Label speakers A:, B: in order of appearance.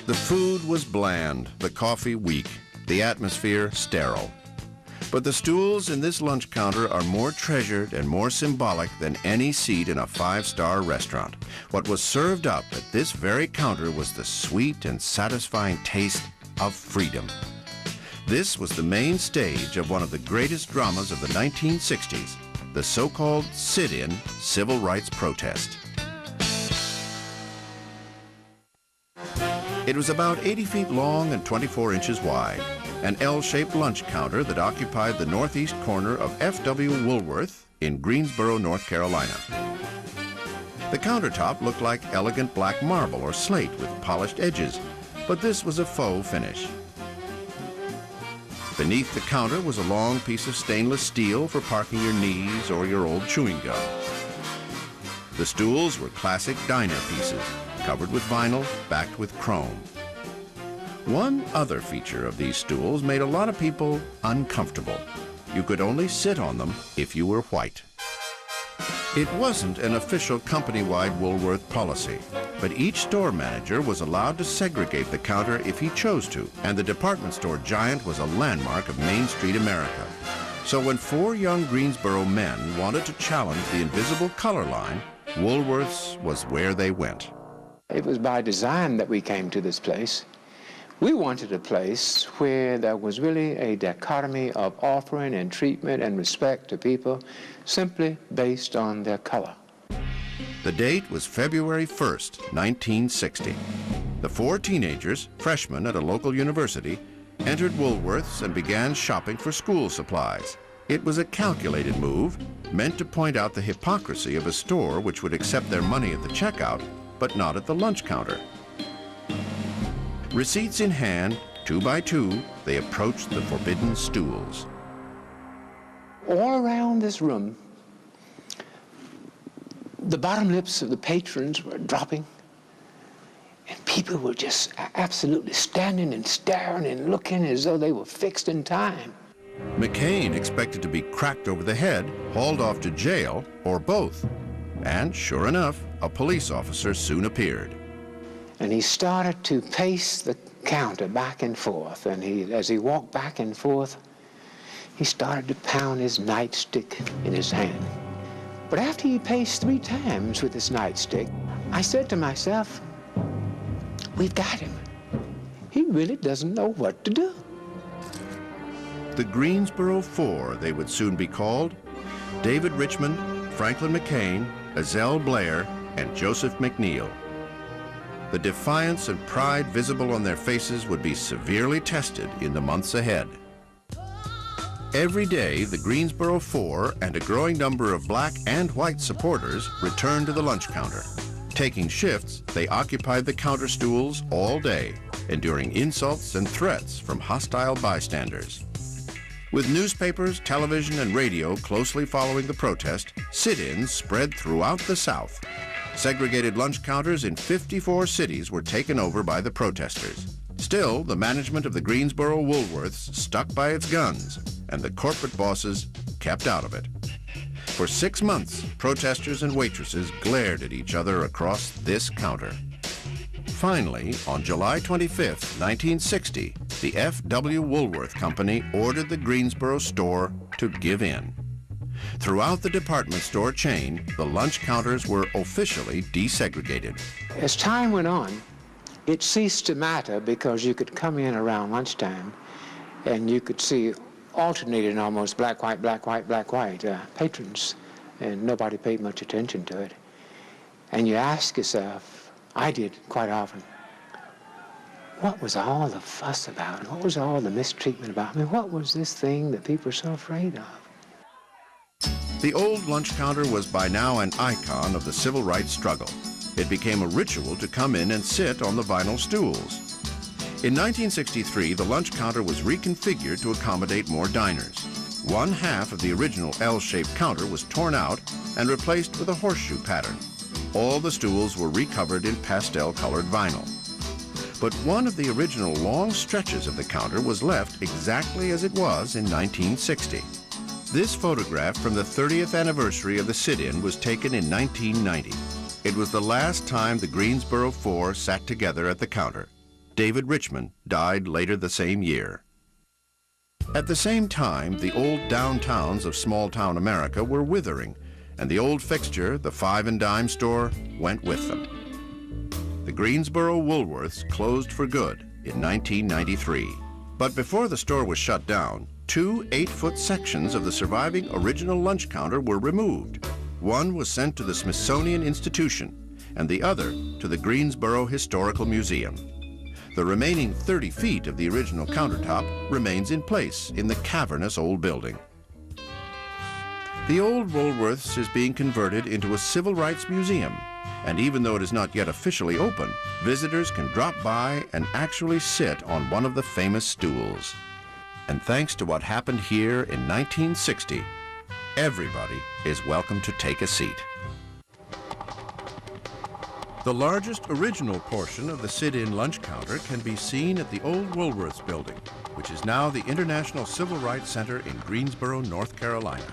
A: The food was bland, the coffee weak, the atmosphere sterile. But the stools in this lunch counter are more treasured and more symbolic than any seat in a five-star restaurant. What was served up at this very counter was the sweet and satisfying taste of freedom. This was the main stage of one of the greatest dramas of the 1960s, the so-called sit-in civil rights protest. It was about 80 feet long and 24 inches wide, an L-shaped lunch counter that occupied the northeast corner of F.W. Woolworth in Greensboro, North Carolina. The countertop looked like elegant black marble or slate with polished edges, but this was a faux finish. Beneath the counter was a long piece of stainless steel for parking your knees or your old chewing gum. The stools were classic diner pieces, covered with vinyl, backed with chrome. One other feature of these stools made a lot of people uncomfortable. You could only sit on them if you were white. It wasn't an official company-wide Woolworth policy, but each store manager was allowed to segregate the counter if he chose to, and the department store giant was a landmark of Main Street America. So when four young Greensboro men wanted to challenge the invisible color line, Woolworth's was where they went.
B: It was by design that we came to this place. We wanted a place where there was really a dichotomy of offering and treatment and respect to people simply based on their color.
A: The date was February 1st, 1960. The four teenagers, freshmen at a local university, entered Woolworth's and began shopping for school supplies. It was a calculated move, meant to point out the hypocrisy of a store which would accept their money at the checkout, but not at the lunch counter. Receipts in hand, two by two, they approached the forbidden stools.
B: All around this room, the bottom lips of the patrons were dropping, and people were just absolutely standing and staring and looking as though they were fixed in time.
A: McCain expected to be cracked over the head, hauled off to jail, or both. And sure enough, a police officer soon appeared.
B: And he started to pace the counter back and forth, and as he walked back and forth, he started to pound his nightstick in his hand. But after he paced 3 times with his nightstick, I said to myself, we've got him. He really doesn't know what to do.
A: The Greensboro Four, they would soon be called: David Richmond, Franklin McCain, Azelle Blair, and Joseph McNeil. The defiance and pride visible on their faces would be severely tested in the months ahead. Every day, the Greensboro Four and a growing number of black and white supporters returned to the lunch counter. Taking shifts, they occupied the counter stools all day, enduring insults and threats from hostile bystanders. With newspapers, television, and radio closely following the protest, sit-ins spread throughout the South. Segregated lunch counters in 54 cities were taken over by the protesters. Still, the management of the Greensboro Woolworths stuck by its guns, and the corporate bosses kept out of it. For 6 months, protesters and waitresses glared at each other across this counter. Finally, on July 25, 1960, the F.W. Woolworth Company ordered the Greensboro store to give in. Throughout the department store chain, the lunch counters were officially desegregated.
B: As time went on, it ceased to matter because you could come in around lunchtime and you could see alternating almost black, white, black, white, black, white patrons, and nobody paid much attention to it. And you ask yourself, I did quite often, what was all the fuss about? What was all the mistreatment about? I mean, what was this thing that people are so afraid of?
A: The old lunch counter was by now an icon of the civil rights struggle. It became a ritual to come in and sit on the vinyl stools. In 1963, the lunch counter was reconfigured to accommodate more diners. One half of the original L-shaped counter was torn out and replaced with a horseshoe pattern. All the stools were recovered in pastel-colored vinyl. But one of the original long stretches of the counter was left exactly as it was in 1960. This photograph from the 30th anniversary of the sit-in was taken in 1990. It was the last time the Greensboro Four sat together at the counter. David Richmond died later the same year. At the same time, the old downtowns of small-town America were withering, and the old fixture, the five and dime store, went with them. The Greensboro Woolworths closed for good in 1993. But before the store was shut down, 2 8-foot sections of the surviving original lunch counter were removed. One was sent to the Smithsonian Institution, and the other to the Greensboro Historical Museum. The remaining 30 feet of the original countertop remains in place in the cavernous old building. The old Woolworths is being converted into a civil rights museum, and even though it is not yet officially open, visitors can drop by and actually sit on one of the famous stools. And thanks to what happened here in 1960, everybody is welcome to take a seat. The largest original portion of the sit-in lunch counter can be seen at the old Woolworths building, which is now the International Civil Rights Center in Greensboro, North Carolina.